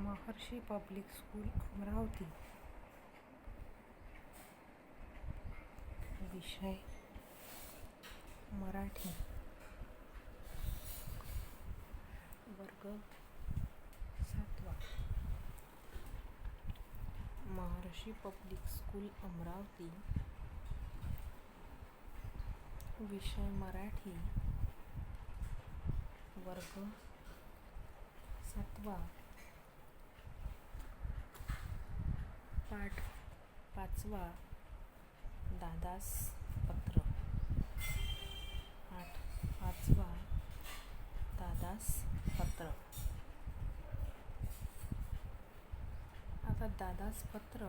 महर्षी public school Amravati. विषय मराठी. वर्ग 7वा. महर्षी public school Amravati. विषय मराठी. वर्ग 7वा. पाठ 5वा. दादास पत्र. पाठ 5वा. दादास पत्र. आता दादास पत्र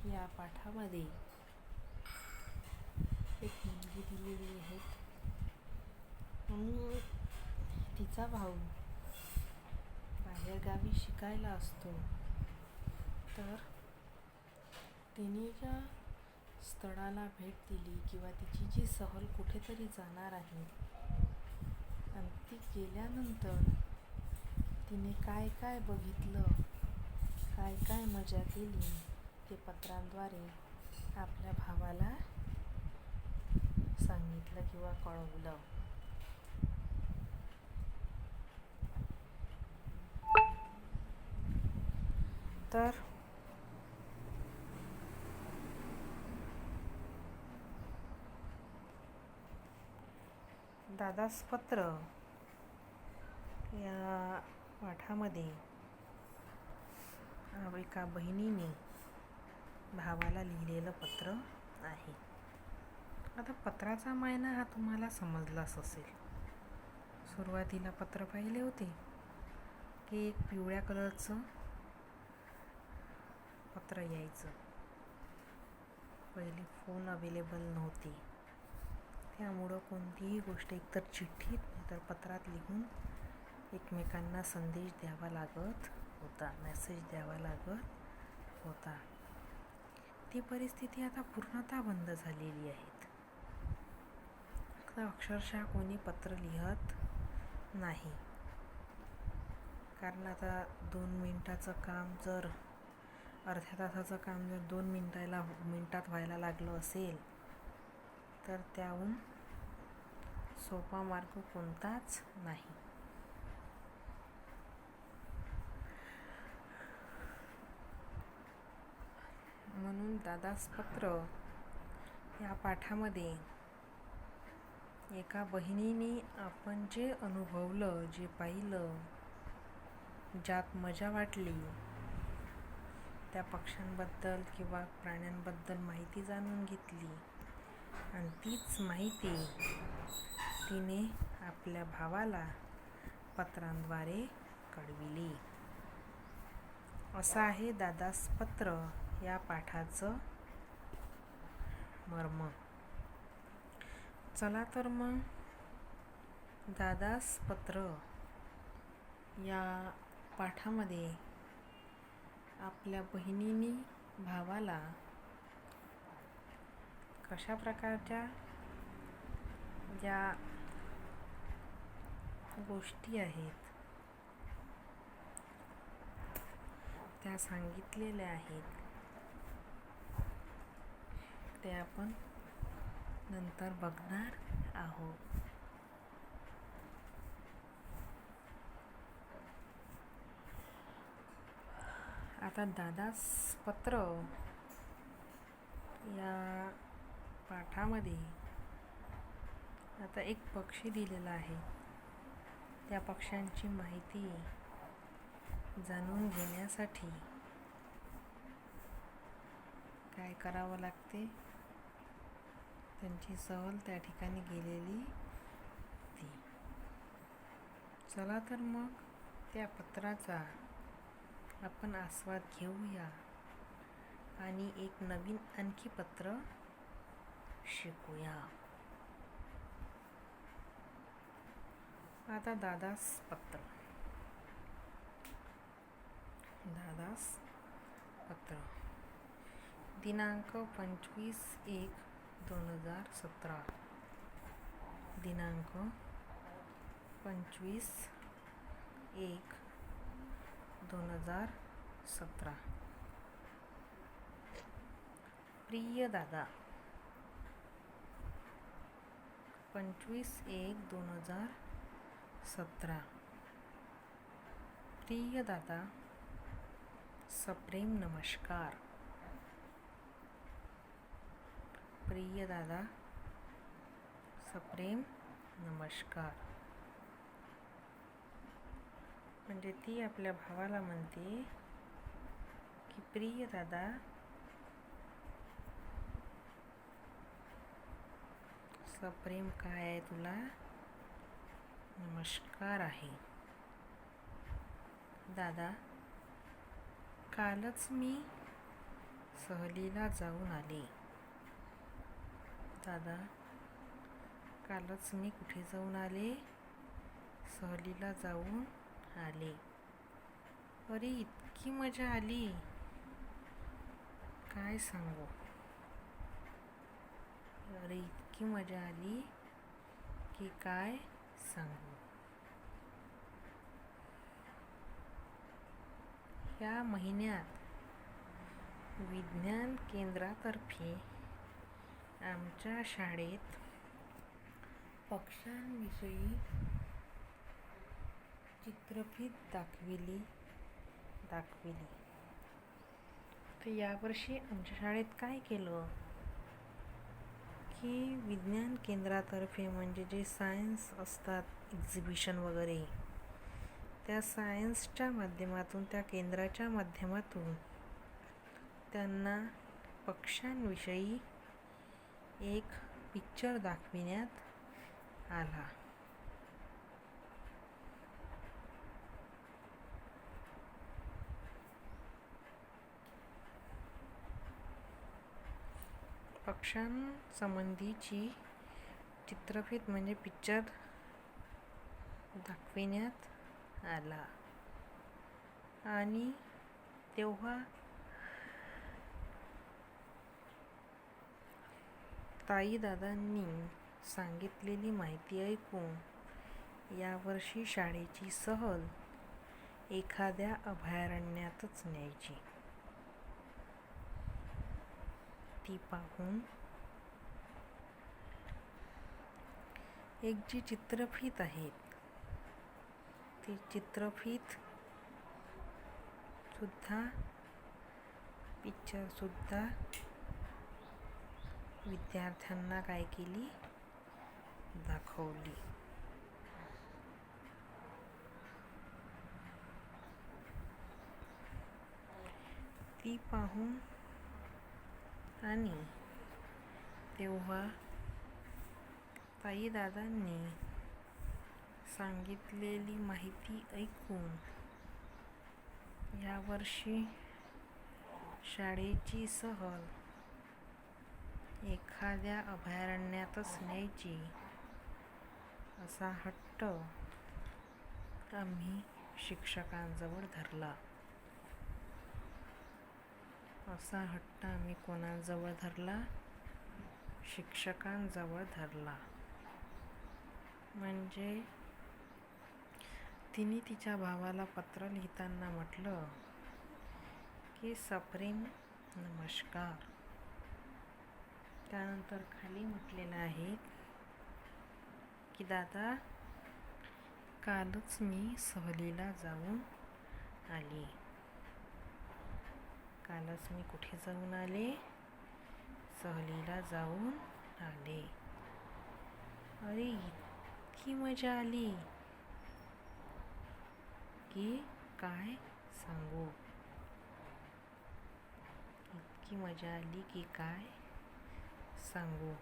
या पाठामध्ये एक मुलगी दिलेली आहे. तिचा भाऊ बाहेरगावी शिकायला असतो. तर तिने ज्या स्थळाला भेट दिली किंवा तिची जी सहल कुठेतरी जाणार आहे आणि ती गेल्यानंतर तिने काय काय बघितलं, काय काय मजा केली ते पत्रांद्वारे आपल्या भावाला सांगितलं किंवा कळवलं. तर दादास पत्र या पाठामध्ये एका बहिणीने भावाला लिहिलेलं पत्र आहे. आता पत्राचा मायना हा तुम्हाला समजलाच असेल. सुरुवातीला पत्र पाहिले होते की एक पिवळ्या कलरचं पत्र यायचं. पहिली फोन अवेलेबल नव्हती, त्यामुळं कोणतीही गोष्ट एकतर चिठ्ठीत नाहीतर पत्रात लिहून एकमेकांना संदेश द्यावा लागत होता, मेसेज द्यावा लागत होता. ती परिस्थिती आता पूर्णतः बंद झालेली आहे. आता अक्षरशः कोणी पत्र लिहत नाही. कारण आता 2 मिनिटाचं काम जर अर्ध्या तासाचं काम जर 2 मिनिटात व्हायला लागलं असेल तर त्याहून सोपा मार्ग कोणताच नाही. म्हणून दादास पत्र या पाठामध्ये एका बहिणीने आपण जे अनुभवलं, जे पाहिलं, ज्यात मजा वाटली, त्या पक्ष्यांबद्दल किंवा प्राण्यांबद्दल माहिती जाणून घेतली आणि तीच माहिती तिने आपल्या भावाला पत्रांद्वारे कळविली. असं आहे दादास पत्र या पाठाचं मर्म. चला तर मग दादास पत्र या पाठामध्ये आपल्या बहिणीने भावाला कशा प्रकारच्या ज्या गोष्टी आहेत त्या सांगितलेल्या आहेत ते आपण नंतर बघणार आहोत. आता दादास पत्र या पाठामध्ये आता एक पक्षी दिलेला आहे. त्या पक्ष्यांची माहिती जाणून घेण्यासाठी काय करावं लागते, त्यांची सहल त्या ठिकाणी गेलेली होती. चला तर मग त्या पत्राचा आपण आस्वाद घेऊया आणि एक नवीन आणखी पत्र शिकूया. आता दादास पत्र. दादास पत्र दिनांक 25/1/2017. दिनांक 25/1/2017. 2017. प्रिय दादा, 25/1/2017. प्रिय दादा, सप्रेम नमस्कार. प्रिय दादा, सप्रेम नमस्कार. म्हणजे ती आपल्या भावाला म्हणते की प्रिय दादा, सप्रेम काय आहे तुला, नमस्कार आहे. दादा, कालच मी सहलीला जाऊन आले. दादा, कालच मी कुठे जाऊन आले, सहलीला जाऊन आले. अरे इतकी मजा आली, काय सांगू. अरे इतकी मजा आली की काय सांगू. या महिन्यात विज्ञान केंद्रातर्फे आमच्या शाळेत पक्ष्यांविषयी चित्रफित दाखविली. तर यावर्षी आमच्या शाळेत काय केलं की विज्ञान केंद्रातर्फे म्हणजे जे सायन्स असतात, एक्झिबिशन वगैरे, त्या सायन्सच्या माध्यमातून, त्या केंद्राच्या माध्यमातून त्यांना पक्ष्यांविषयी एक पिक्चर दाखविण्यात आला. पक्ष्यांसंबंधीची चित्रफित म्हणजे पिक्चर दाखविण्यात आला. आणि तेव्हा ताई दादांनी सांगितलेली माहिती ऐकून यावर्षी शाळेची सहल एखाद्या अभयारण्यातच न्यायची. ती पाहून एक जी चित्रफित आहेत, ती चित्रफित सुद्धा, पिक्चर सुद्धा विद्यार्थ्यांना काय केली, दाखवली. ती पाहून आणि तेव्हा ताई दादांनी सांगितलेली माहिती ऐकून यावर्षी शाळेची सहल एखाद्या अभयारण्यातच न्यायची असा हट्ट आम्ही शिक्षकांजवळ धरला. असा हट्ट आम्ही कोणाजवळ धरला, शिक्षकांजवळ धरला. म्हणजे तिने तिच्या भावाला पत्र लिहिताना म्हटलं की सप्रेम नमस्कार. त्यानंतर खाली म्हटलेलं आहे की दादा, कालच मी सहलीला जाऊन आले. कालच मी कुठे जाऊन आले, सहलीला जाऊन आले. अरे इतकी मजा आली की काय सांगू. इतकी मजा आली की काय सांगू.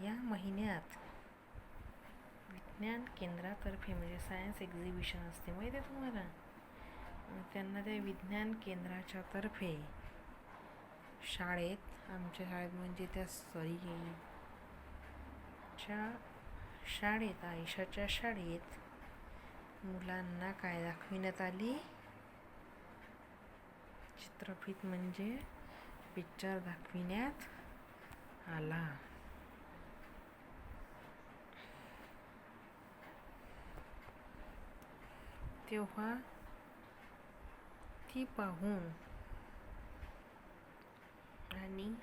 या महिन्यात विज्ञान केंद्रातर्फे म्हणजे सायन्स एक्झिबिशन असते, माहिती आहे तुम्हाला. त्यांना त्या विज्ञान केंद्राच्या तर्फे शाळेत, आमच्या शाळेत म्हणजे त्या सईच्या शाळेत, आयशाच्या शाळेत मुलांना काय दाखविण्यात आली, चित्रफित म्हणजे पिक्चर दाखविण्यात आला. तेव्हा ती पाहून आणि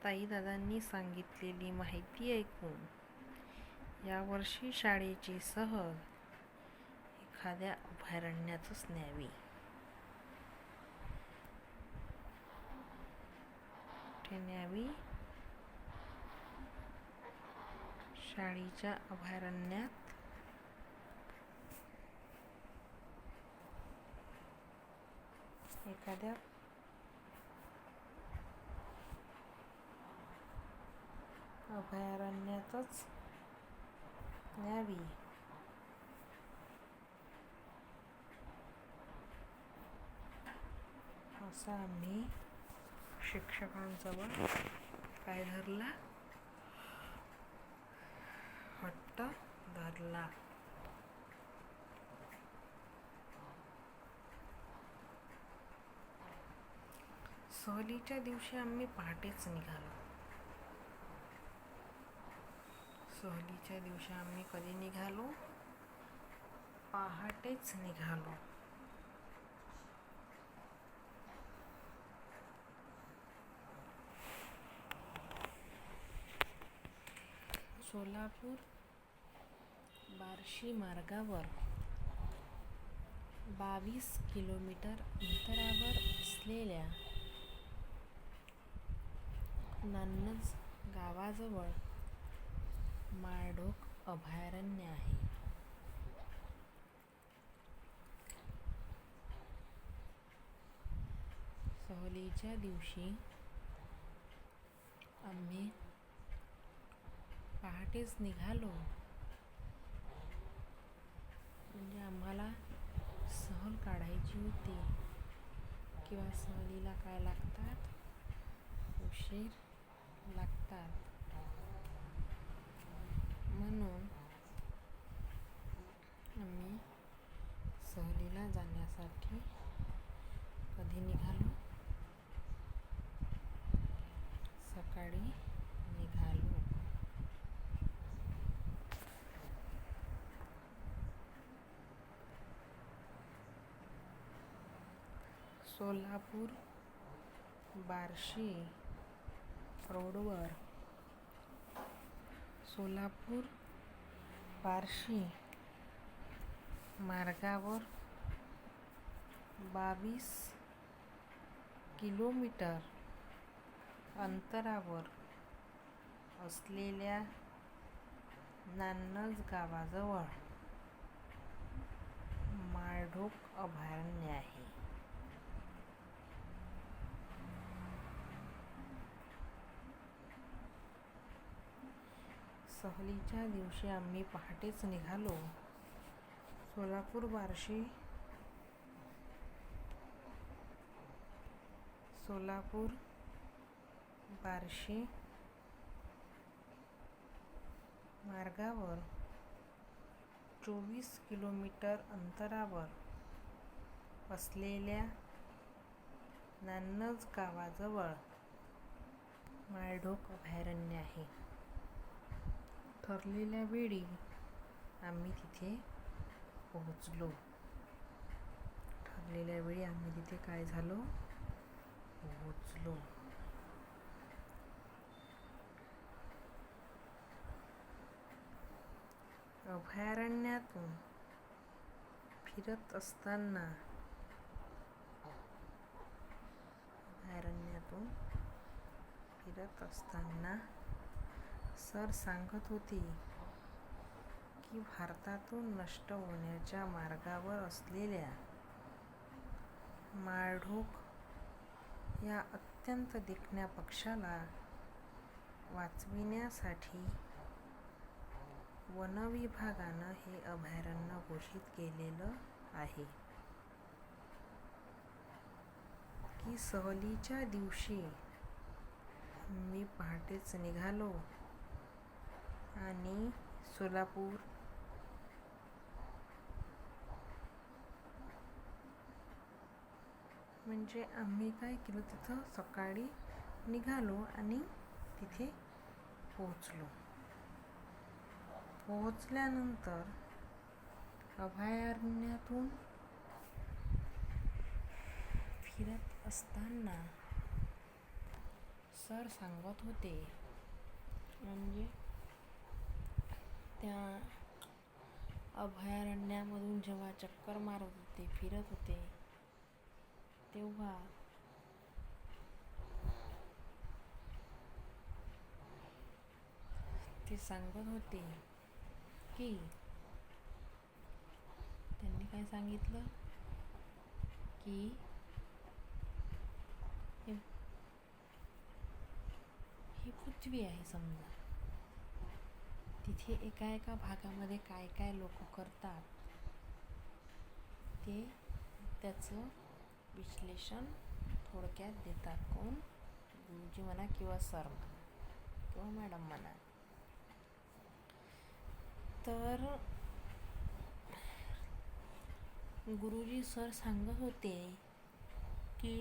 ताईदादांनी सांगितलेली माहिती ऐकून यावर्षी शाळेची सहल एखाद्या अभयारण्यातच न्यावी. शाळेच्या अभयारण्यात एखाद्या अभयारण्यातच न्यावी. असा आम्ही शिक्षकांजवळ काय धरला, हट्ट धरला. सहलीच्या दिवशी आम्ही पहाटेच निघालो. सहलीच्या दिवशी आम्ही कधी निघालो? पहाटेच निघालो. सोलापूर बार्शी मार्गावर 22 किलोमीटर अंतरावर असलेल्या नान्नज गावाजवळ माळढोक अभयारण्य आहे. सहलीच्या दिवशी आम्ही पहाटेच निघालो. म्हणजे आम्हाला सहल काढायची होती किंवा सहलीला काय लागतात, उशीर लागतात. म्हणून आम्ही सहलीला जाण्यासाठी कधी निघालो? सकाळी निघालो. सोलापूर बार्शी रोडवर सोलापूर बार्शी मार्गावर 22 किलोमीटर अंतरावर असलेल्या नान्नज गावाजवळ माळढोक अभयारण्य आहे. सहलीच्या दिवशी आम्ही पहाटेच निघालो. सोलापूर बार्शी मार्गावर 24 किलोमीटर अंतरावर असलेल्या नान्नज गावाजवळ माळढोक अभयारण्य आहे. ठरलेल्या वेळी आम्ही तिथे पोहोचलो. काय झालो? पोहोचलो. अभयारण्यातून फिरत असताना सर सांगत होते की भारतातून नष्ट होण्याच्या मार्गावर असलेल्या माळढोक या अत्यंत देखण्या पक्षाला वाचविण्यासाठी वन विभागानं हे अभयारण्य घोषित केलेलं आहे. की सहलीच्या दिवशी मी पहाटेच निघालो आणि सोलापूर म्हणजे आम्ही काय केलं, तिथं सकाळी निघालो आणि तिथे पोहोचलो. पोहोचल्यानंतर अभयारण्यातून फिरत असताना सर सांगत होते, म्हणजे त्या अभयारण्यामधून जेव्हा चक्कर मारत होते, फिरत होते, तेव्हा ते सांगत होते की त्यांनी काय सांगितलं की ही पृथ्वी आहे समजा, तिथे एका भागामध्ये काय काय लोक करतात ते त्याचं विश्लेषण थोडक्यात देतात. कोण? गुरुजी म्हणा किंवा सर म्हणा किंवा मॅडम म्हणा. तर गुरुजी सर सांगत होते की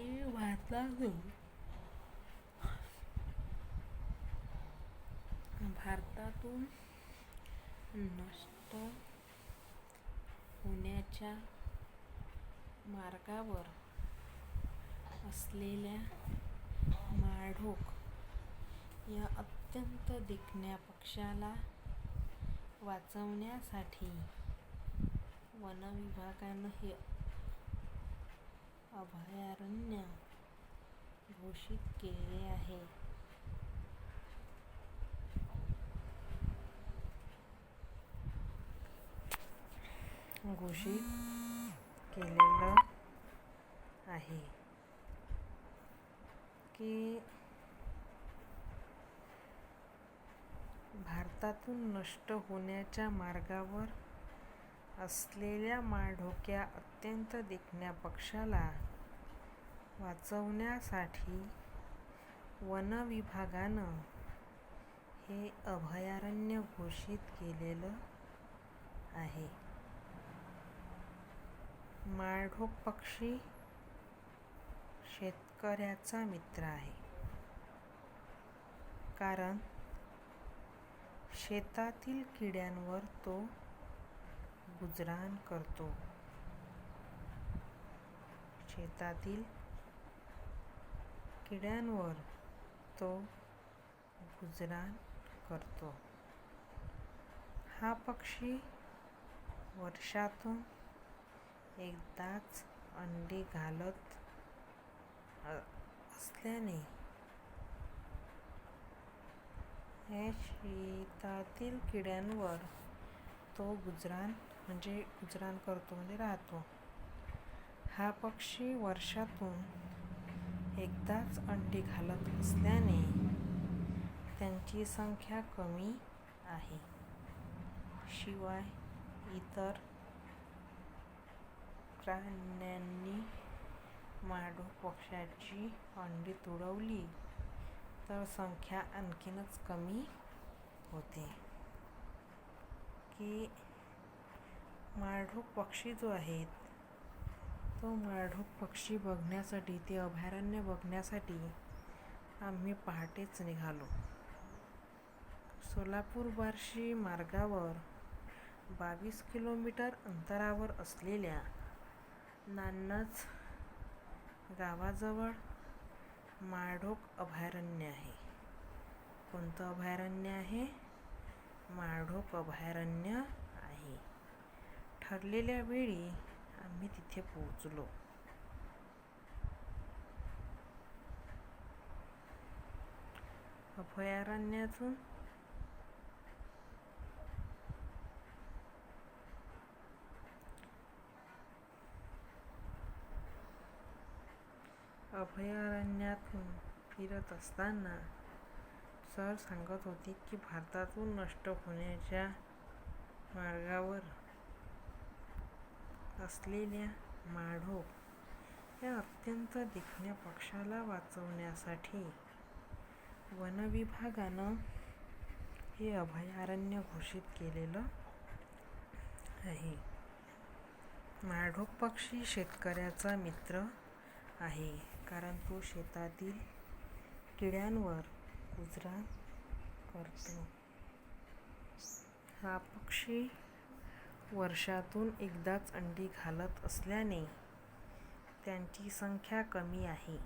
भारतातून नष्ट होण्याच्या मार्गावर असलेल्या माळढोक या अत्यंत देखण्या पक्ष्याला वाचवण्यासाठी वनविभागानं हे अभयारण्य घोषित केले आहे. की भारतातून नष्ट होण्याच्या मार्गावर असलेल्या माळढोक्या अत्यंत देखण्या पक्ष्याला वाचवण्यासाठी वनविभागानं हे अभयारण्य घोषित केलेलं आहे. माळढोक पक्षी शेतकऱ्याचा मित्र आहे, कारण शेतातील किड्यांवर तो गुजराण करतो. शेतातील किड्यांवर तो गुजराण करतो. हा पक्षी वर्षातून एकदाच अंडी घालत असल्याने शेतातील किड्यांवर तो गुजराण करतो, म्हणजे राहतो. हा पक्षी वर्षातून एकदाच अंडी घालत असल्याने त्यांची संख्या कमी आहे. शिवाय इतर प्राण्यांनी माळढोक पक्ष्याची अंडी तुडवली तर संख्या आणखीनच कमी होते. की माळढोक पक्षी जो आहे तो माळढोक पक्षी बघण्यासाठी, ते अभयारण्य बघण्यासाठी आम्ही पहाटेच निघालो. सोलापूर-बार्शी मार्गावर 22 किलोमीटर अंतरावर असलेल्या नान्नज गावाजवळ माळढोक अभयारण्य आहे. कोणतं अभयारण्य आहे? माळढोक अभयारण्य आहे. ठरलेल्या वेळी आम्ही तिथे पोहोचलो. अभयारण्यातून फिरत असताना सर सांगत होते की भारतातून नष्ट होण्याच्या मार्गावर असलेल्या माळढोक या अत्यंत देखण्या पक्ष्याला वाचवण्यासाठी वनविभागानं हे अभयारण्य घोषित केलेलं आहे. माळढोक पक्षी शेतकऱ्याचा मित्र आहे, कारण तो शेतातील किड्यांवर गुजराण करतो. हा पक्षी वर्षातून एकदाच अंडी घालत असल्याने त्यांची संख्या कमी आहे.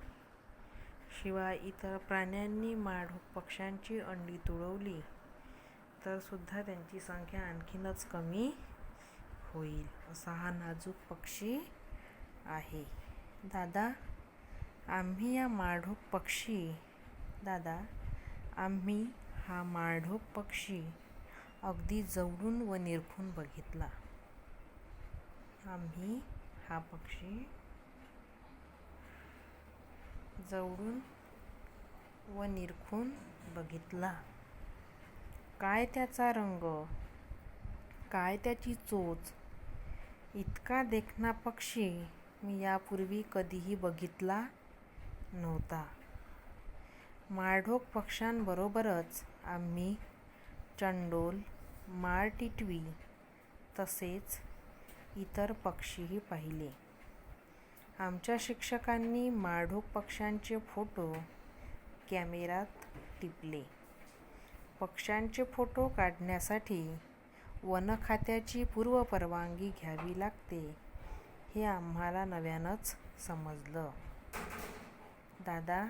शिवाय इतर प्राण्यांनी माढोक पक्ष्यांची अंडी तुडवली तर सुद्धा त्यांची संख्या आणखीनच कमी होईल. असा हा नाजूक पक्षी आहे. दादा, आम्ही हा माढोक पक्षी अगदी जवळून व निरखून बघितला. आम्ही हा पक्षी जवळून व निरखून बघितला. काय त्याचा रंग, काय त्याची चोच. इतका देखणा पक्षी मी यापूर्वी कधीही बघितला नव्हता. माढोक पक्ष्यांबरोबरच आम्ही चंडोल, माळटिटवी तसेच इतर पक्षीही पाहिले. आमच्या शिक्षकांनी माढोक पक्ष्यांचे फोटो कॅमेऱ्यात टिपले. पक्ष्यांचे फोटो काढण्यासाठी वन खात्याची पूर्वपरवानगी घ्यावी लागते हे आम्हाला नव्यानंच समजलं. दादा,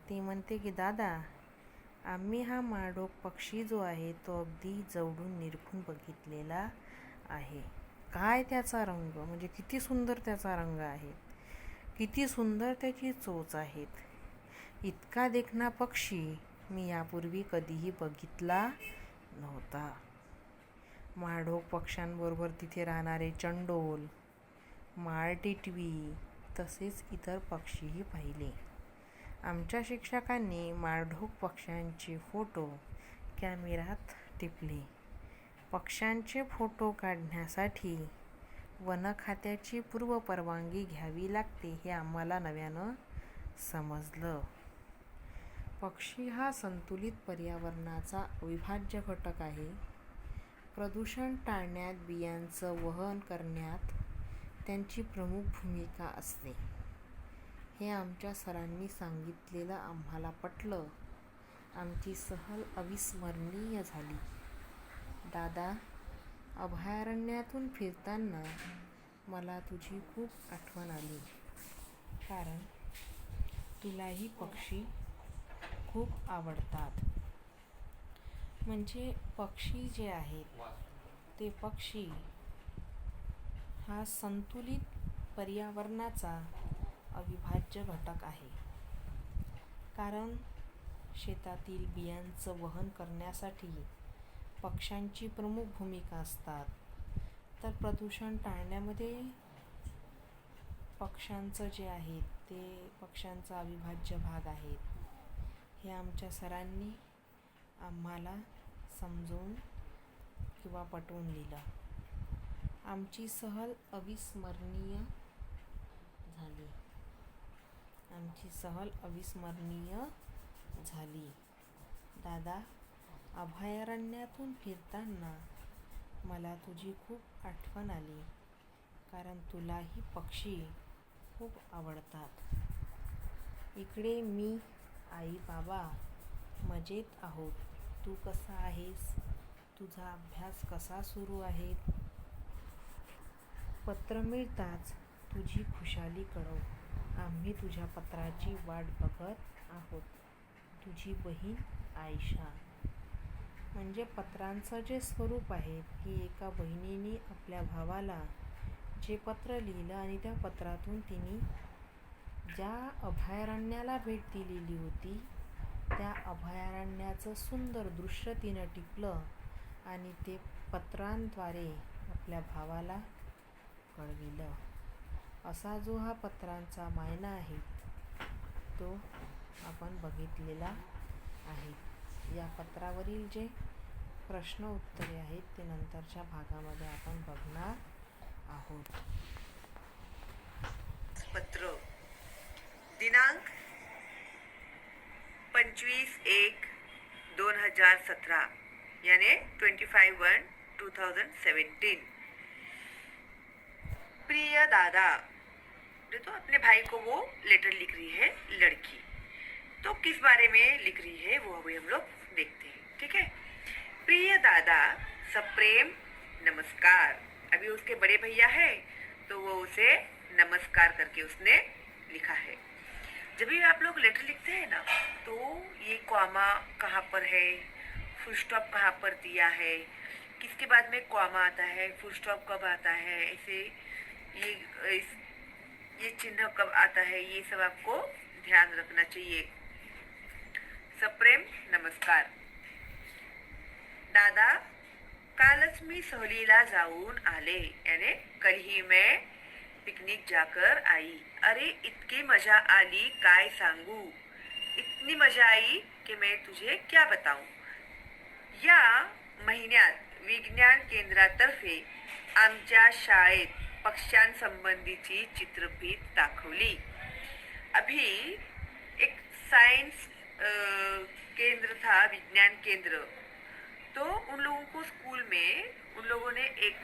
ती म्हणते की दादा, आम्ही हा माढोक पक्षी जो आहे तो अगदी जवळून निरखून बघितलेला आहे. काय त्याचा रंग, म्हणजे किती सुंदर त्याचा रंग आहे, किती सुंदर त्याची चोच आहेत. इतका देखणा पक्षी मी यापूर्वी कधीही बघितला नव्हता. माढोक पक्ष्यांबरोबर तिथे राहणारे चंडोल, माळटिटवी तसेच इतर पक्षीही पाहिले. आमच्या शिक्षकांनी माढोक पक्ष्यांचे फोटो कॅमेऱ्यात टिपले. पक्ष्यांचे फोटो काढण्यासाठी वन खात्याची पूर्वपरवानगी घ्यावी लागते हे आम्हाला नव्यानं समजलं. पक्षी हा संतुलित पर्यावरणाचा अविभाज्य घटक आहे. प्रदूषण टाळण्यात, बियांचं वहन करण्यात त्यांची प्रमुख भूमिका असते. हे आमच्या सरांनी सांगितलेलं आम्हाला पटलं. आमची सहल अविस्मरणीय झाली. दादा, अभयारण्यातून फिरताना मला तुझी खूप आठवण आली. कारण तुलाही पक्षी खूप आवडतात. म्हणजे पक्षी जे आहेत ते पक्षी हा संतुलित पर्यावरणाचा अविभाज्य घटक आहे. कारण शेतातील बियांचं वहन करण्यासाठी पक्ष्यांची प्रमुख भूमिका असतात. तर प्रदूषण टाळण्यामध्ये पक्ष्यांचं जे आहे ते पक्ष्यांचा अविभाज्य भाग आहेत. हे आमच्या सरांनी आम्हाला समजून किंवा पटवून दिलं. आमची सहल अविस्मरणीय झाली. दादा, अभयारण्यातून फिरताना मला तुझी खूप आठवण आली. कारण तुलाही पक्षी खूप आवडतात. इकडे मी, आई, बाबा मजेत आहोत. तू कसा आहेस? तुझा अभ्यास कसा सुरू आहे? पत्र मिळताच तुझी खुशाली कळव. आम्ही तुझ्या पत्राची वाट बघत आहोत. तुझी बहीण आयशा. म्हणजे पत्रांचं जे स्वरूप आहे की एका बहिणीने आपल्या भावाला जे पत्र लिहिलं आणि त्या पत्रातून तिने ज्या अभयारण्याला भेट दिलेली होती त्या अभयारण्याचं सुंदर दृश्य तिनं टिपलं आणि ते पत्रांद्वारे आपल्या भावाला कळविलं. असा जो हा पत्रांचा मायना आहे तो आपण बघितलेला आहे. या पत्रावरील जे प्रश्न उत्तरे आहेत ते नंतरच्या भागामध्ये आपण बघणार आहोत. पत्र दिनांक 25/1/2017 यानी 25/1/2017। प्रिय दादा, तो अपने भाई को वो लेटर लिख रही है लड़की। तो किस बारे में लिख रही है वो अभी हम लोग देखते हैं, ठीक है। प्रिय दादा, सप्रेम नमस्कार। अभी उसके बड़े भैया है तो वो उसे नमस्कार करके उसने लिखा है। जब भी आप लोग लेटर लिखते हैं ना, तो ये कॉमा कहाँ पर है, फुल स्टॉप कहाँ पर दिया है, किसके बाद में कॉमा आता है, फुल स्टॉप कब आता है, ऐसे ये ये चिन्ह कब आता है, ये सब आपको ध्यान रखना चाहिए। सप्रेम नमस्कार। दादा, कालच मी सहलीला जाऊन आले, यानी कल ही मैं पिकनिक जाकर आई। अरे इतकी मजा आली काय सांगू, इतनी मजा आई कि मैं तुझे क्या बताऊं। या महिन्यात विज्ञान केंद्रातर्फे आमच्या शाळेत पक्ष्यांसंबंधीची चित्रफीत दाखवली। अभी एक साइंस केंद्र था, विज्ञान केंद्र। तो उन लोगों को स्कूल में उन लोगों ने एक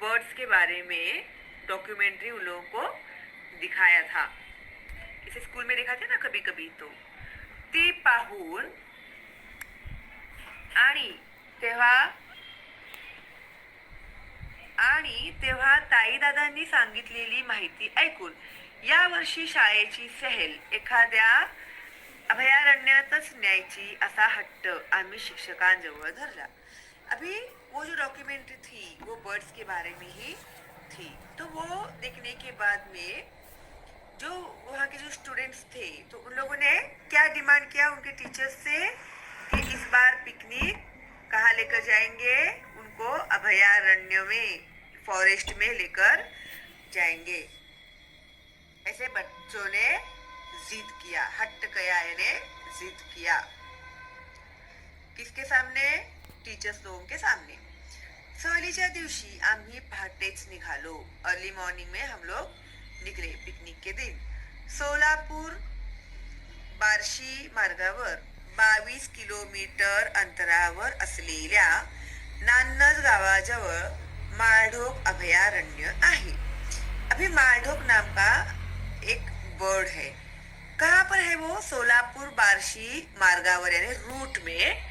बर्ड्स के बारे में डॉक्यूमेंट्री उन लोगों को दिखाया था। इसे स्कूल में दिखाते ना कभी कभी, तो ते पाहून आणि तेव्हा ताई दादांनी सांगितलेली माहिती ऐकून या वर्षी शाळेची सहल एखाद्या अभयारण्यातच न्यायची असा हट्ट आम्ही शिक्षकांजवळ धरला। अभी वो जो डॉक्यूमेंट्री थी वो बर्ड्स के बारे में ही थी। तो वो देखने के बाद में जो वहाँ के जो स्टूडेंट्स थे, तो उन लोगों ने क्या डिमांड किया उनके टीचर्स से कि इस बार पिकनिक कहाँ लेकर जाएंगे, उनको अभयारण्य में, फॉरेस्ट में लेकर जाएंगे। ऐसे बच्चों ने जिद किया, हट्ट किया, यानी जिद किया। किसके सामने? टीचर्स लोगों के सामने। सहलीच्या दिवशी आम्ही पहाटेच निघालो। अर्ली मॉर्निंग में हम लोग निकले पिकनिक के दिन। सोलापूर बार्शी मार्गावर 22 किलोमीटर अंतरावर असलेल्या नान्नज गावाजवळ माळढोक अभयारण्य आहे। अभी माळढोक नाम का एक बर्ड है। कहाँ पर है वो? सोलापुर बार्शी मार्गावर, यानी रूट में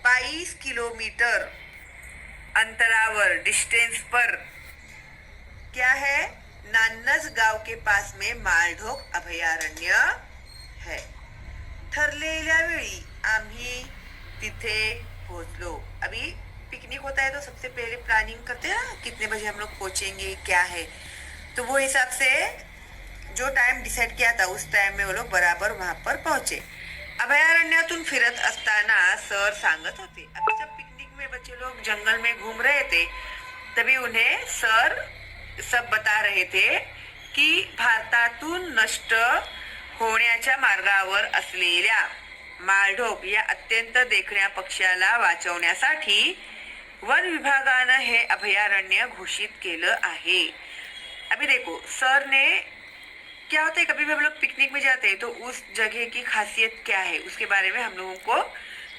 22 किलोमीटर अंतरावर, डिस्टेंस पर क्या है? नान्नज गाव के पास में माळढोक अभयारण्य है। ठरलेल्या वेळी आम्ही तिथे पहुंचलो। अभी पिकनिक होता है तो सबसे पहले प्लानिंग करते हैं ना, कितने बजे हम लोग पहुंचेंगे, क्या है। तो वो हिसाब से जो टाइम डिसाइड किया था उस टाइम में वो लोग बराबर वहां पर पहुंचे। अभयारण्यातून फिरत असताना सर सांगत होते। अभी जब पिकनिक में बच्चे लोग जंगल में घूम रहे थे, तभी उन्हें सर सब बता रहे थे की भारतातून नष्ट होण्याच्या मार्गावर असलेल्या माळढोक या अत्यंत देखण्या पक्ष्याला वाचवण्यासाठी वन विभागानं हे अभयारण्य घोषित केलं आहे। अभी देखो, सर ने, क्या होता है कभी भी हम लोग पिकनिक में जाते हैं तो उस जगह की खासियत क्या है उसके बारे में हम लोगों को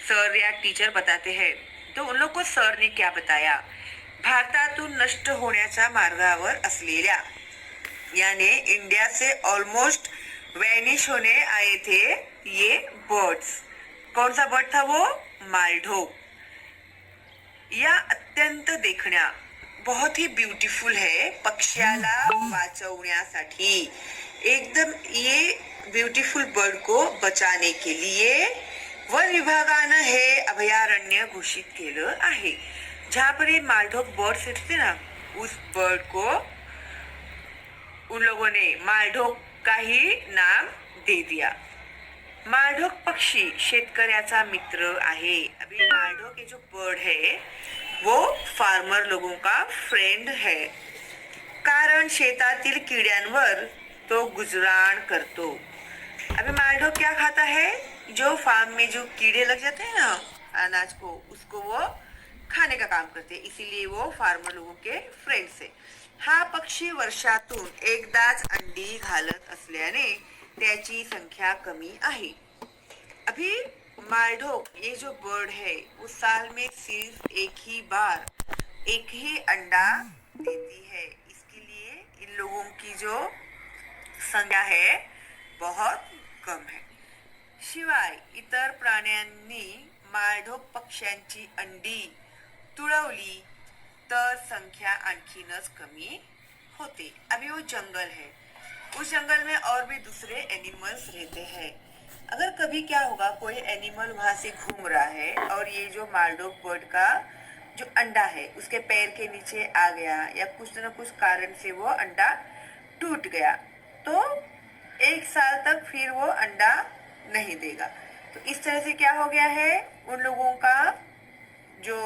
सर या टीचर बताते हैं। तो उन लोग को सर ने क्या बताया? भारतातून नष्ट होण्याच्या मार्गावर असलेल्या, यानी इंडिया से ऑलमोस्ट वैनिश होने आए थे ये बर्ड्स। कौन सा बर्ड था वो? माळढोक। या अत्यंत देखण्या, बहुत ही ब्यूटीफुल है, पक्ष्याला वाचवण्यासाठी, एकदम ये ब्यूटीफुल बर्ड को बचाने के लिए वन विभागानं हे अभयारण्य घोषित केलं आहे। जहाँ पर ये माळढोक बर्ड्स थे ना, उस बर्ड को उन लोगों ने माळढोक का ही नाम दे दिया। माळढोक पक्षी शेतकऱ्याचा मित्र आहे। अभी माळढोक ये जो बर्ड है वो फार्मर लोगों का फ्रेंड है, कारण शेतातील किड्यांवर तो गुजराण करतो। अभी माळढोक क्या खाता है? जो फार्म में जो कीड़े लग जाते हैं ना अनाज को, उसको वो खाने का काम करते हैं, इसीलिए वो फार्मर लोगों के फ्रेंड्स है। हा पक्षी वर्षातून एकदाच अंडी घालत असल्याने त्याची संख्या कमी आहे। अभी माळढोक ये जो बर्ड है वो साल में सिर्फ एक ही अंडा देती है, इसके लिए इन लोगों की जो संख्या है बहुत कम है। शिवाय इतर प्राण्यांनी माळढोक पक्ष्यांची अंडी तुळवली तर संख्या आणखीनच कमी होते। अभी वो जंगल है, उस जंगल में और भी दूसरे एनिमल्स रहते हैं। अगर कभी क्या होगा, कोई एनिमल वहां से घूम रहा है और ये जो मालडोग बर्ड का जो अंडा है उसके पैर के नीचे आ गया या कुछ न कुछ कारण से वो अंडा टूट गया, तो 1 साल तक फिर वो अंडा नहीं देगा। तो इस तरह से क्या हो गया है, उन लोगों का जो,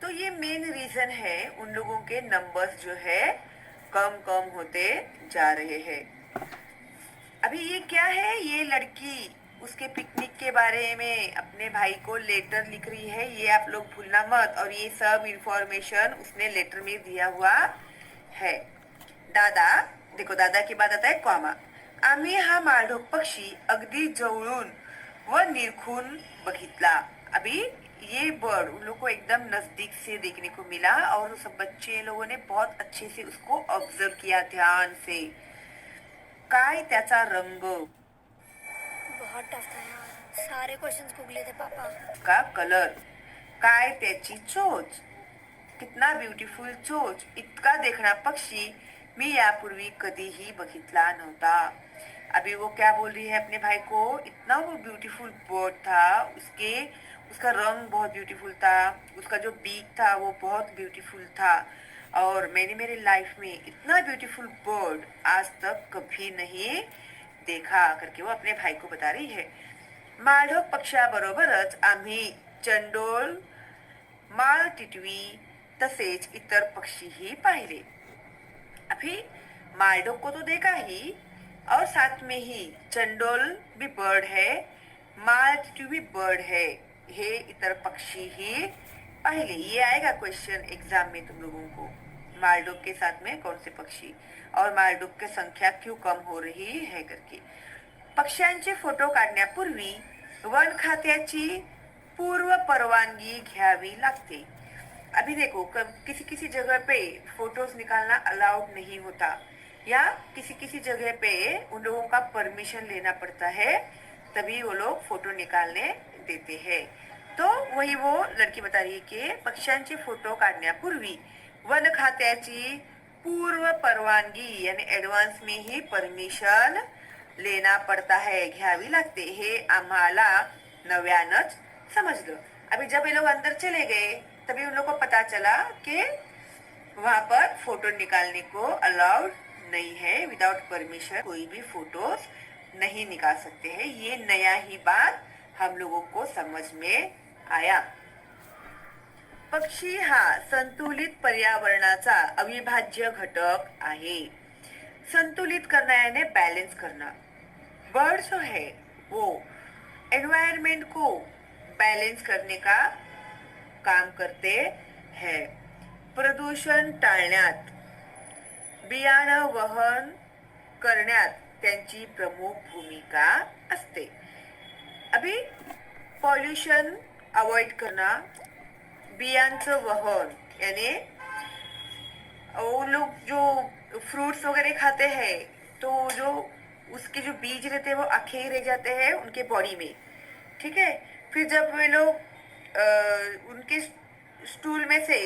तो ये मेन रीजन है उन लोगों के नंबर्स जो है कम कम होते जा रहे हैं। अभी ये क्या है, ये लड़की उसके पिकनिक के बारे में अपने भाई को लेटर लिख रही है, ये आप लोग भूलना मत। और ये सब इंफॉर्मेशन उसने लेटर में दिया हुआ है। दादा, देखो दादा की बात आता है कॉमा, आम्ही हा माळढोक पक्षी अगदी जवळून व निरखून बघितला। अभी ये बर्ड उन लोगों को एकदम नजदीक से देखने को मिला और सब बच्चे लोगों ने बहुत अच्छे से उसको ऑब्जर्व किया ध्यान से। काय त्याचा रंग, बहुत टफ था यार, सारे क्वेश्चंस गूगले थे पापा। का कलर, काय त्याची चोच, कितना ब्युटिफुल चोच, इतका देखना पक्षी मी यापूर्वी कधीही बघितला नव्हता। अभी वो क्या बोल रही है अपने भाई को, इतना वो ब्यूटीफुल बर्ड था, उसका रंग बहुत ब्यूटीफुल था, उसका जो बीक था वो बहुत ब्यूटीफुल था, और मैंने मेरे लाइफ में इतना ब्यूटीफुल बर्ड आज तक कभी नहीं देखा करके वो अपने भाई को बता रही है। माळढोक पक्षाबरोबरच आम्ही चंडोळ, माळ टिटवी तसेच इतर पक्षीही पाहिले। अभी मालडोक को तो देखा ही, और साथ में ही चंडोल भी बर्ड है, मालटिटू भी बर्ड है, हे इतर पक्षी ही पहले। ये आएगा क्वेश्चन एग्जाम में तुम लोगों को, मालडोक के साथ में कौन से पक्षी और मालडोक की संख्या क्यों कम हो रही है करके। पक्ष्यांचे फोटो काढण्यापूर्वी वन खात्याची पूर्व परवानगी घ्यावी लागते। अभी देखो, किसी किसी जगह पे फोटोज निकालना अलाउड नहीं होता, या किसी किसी जगह पे उन लोगों का परमिशन लेना पड़ता है, तभी वो लोग फोटो निकालने देते हैं। तो वही वो लड़की बता रही है कि पक्ष्यांचे फोटो काढण्यापूर्वी वन खात्याची पूर्व परवानगी यानी एडवांस में ही परमिशन लेना पड़ता है, घ्यावी लागते। हे आम्हाला नव्यानच समजलं। अभी जब ये लोग अंदर चले गए तभी उन लोग को पता चला कि वहां पर फोटो निकालने को अलाउड नहीं है, विदाउट परमिशन कोई भी फोटोज नहीं निकाल सकते हैं। ये नया ही बात हम लोगों को समझ में आया। पक्षी हा संतुलित पर्यावरणाचा अविभाज्य घटक आहे। संतुलित करना यानी बैलेंस करना। बर्ड जो है वो एनवायरमेंट को बैलेंस करने का काम करते हैं। प्रदूषण टाळण्यात, बियाणं वहन करण्यात त्यांची प्रमुख भूमिका असते। अभी पॉल्यूशन अवॉइड करना, बियांचं वहन यानी वो लोग जो फ्रूट्स वगैरह खाते हैं तो जो उसके जो बीज रहते हैं वो आखे ही रह जाते हैं उनके बॉडी में, ठीक है। फिर जब वे लोग उनके स्टूल में से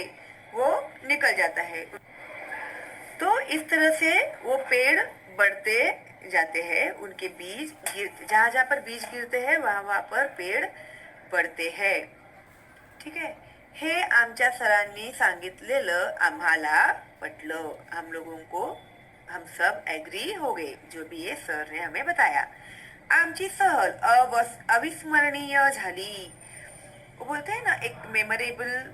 वो निकल जाता है, तो इस तरह से वो पेड़ बढ़ते जाते हैं, उनके बीज गिर, जहाँ जहाँ पर बीज गिरते हैं वहाँ वहाँ पर पेड़ बढ़ते हैं, ठीक है। हे आमच्या सरांनी सांगितलेलं आम्हाला पटलं, हम लोगों को, हम सब एग्री हो गए जो भी ये सर ने हमें बताया। आमची सहल अविस्मरणीय झाली। वो बोलते हैं ना, एक मेमोरेबल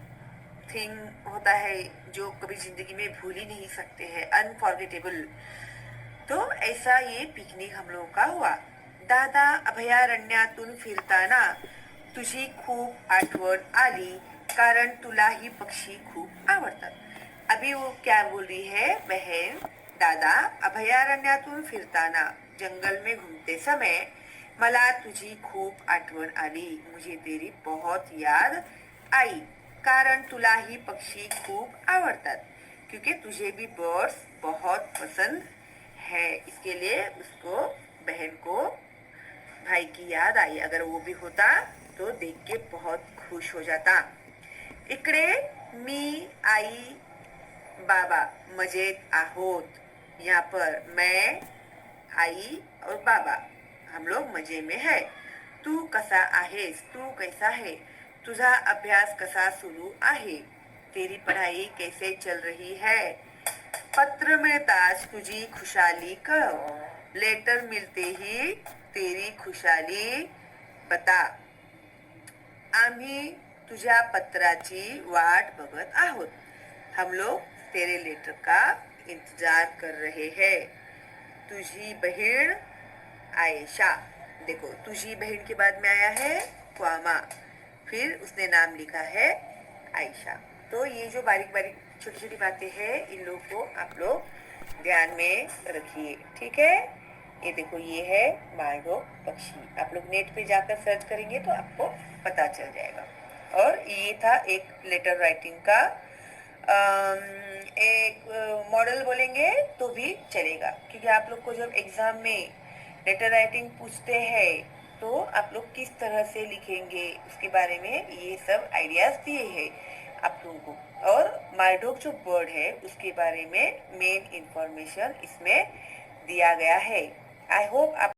थिंग होता है जो कभी जिंदगी में भूल ही नहीं सकते हैं, अनफॉरगेटेबल। तो ऐसा ये पिकनिक हम लोगों का हुआ। दादा, अभयारण्यातून फिरताना तुझी खूप आठवण आली कारण तुला ही पक्षी खूप आवडतात। अभी वो क्या बोल रही है बहन, दादा, अभयारण्यातून फिरताना जंगल में घूमते समय मला तुझी खूप आठवण आली, मुझे तेरी बहुत याद आई कारण तुला ही पक्षी खूप आवडतात, क्योंकि तुझे भी बर्ड्स बहुत पसंद है। इसके लिए उसको, बहन को भाई की याद आई। अगर वो भी होता तो देख के बहुत खुश हो जाता। इकडे मी, आई बाबा मजेत आहोत. यहाँ पर मैं, आई और बाबा हम लोग मजे में है. तू कसा आहेस, तू कैसा है. तुझा अभ्यास कसा सुरू आहे. तेरी पढ़ाई कैसे चल रही है. पत्र मिळताच तुझी खुशाली कळव. लेटर मिलते ही तेरी खुशाली बता. आम्ही तुझ्या पत्राची वाट बघत आहोत. हम लोग तेरे लेटर का इंतजार कर रहे हैं. तुझी बहन आयशा. देखो तुझी बहन के बाद में आया है क्वामा, फिर उसने नाम लिखा है आयशा. तो ये जो बारीक बारीक छोटी छोटी बातें हैं इन लोग को आप लोग ध्यान में रखिए. ठीक है. ये देखो ये है मालरोग पक्षी. आप लोग नेट पे जाकर सर्च करेंगे तो आपको पता चल जाएगा. और ये था एक लेटर राइटिंग का एक मॉडल बोलेंगे तो भी चलेगा, क्योंकि आप लोग को जब एग्जाम में लेटर राइटिंग पूछते हैं तो आप लोग किस तरह से लिखेंगे उसके बारे में ये सब आइडियाज दिए हैं आप लोगों को. और मालडोग जो बर्ड है उसके बारे में मेन इंफॉर्मेशन इसमें दिया गया है. आई होप आप